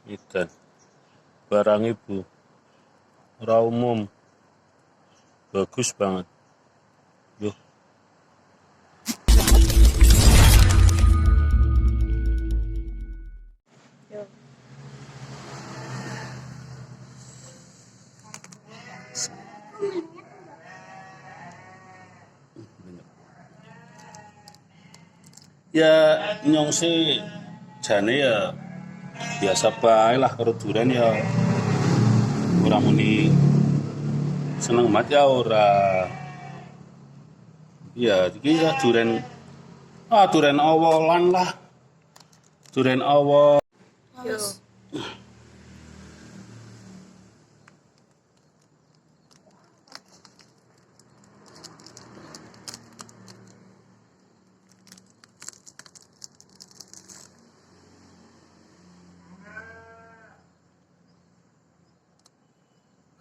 Idan barang ibu ora umum, bagus banget. Yuk. Ya nyong sih jane ya biasa bae lah karo duren ya ora muni seneng mat ya ora. Ya iki ya duren awolan lah. Duren awol. Yo.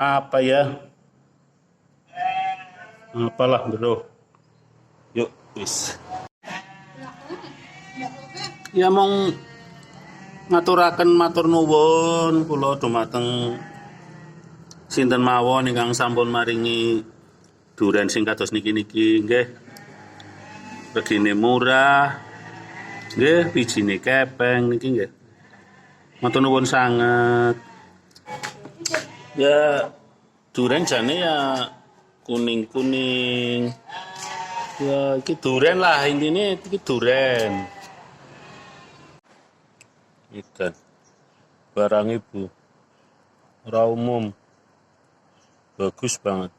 Apa ya? Apalah bro. Yuk, wis. Ya mong ngaturaken matur nuwun kula dumateng sinten mawon ingkang sampun maringi duren sing kados niki-niki nggih. Regine murah. Nggih, bijine kepeng niki nggih. Matur nuwun sanget. Ya duren jane ya kuning-kuning. Ya iki duren lah intine iki duren. Idan barang ibu ora umum, bagus banget.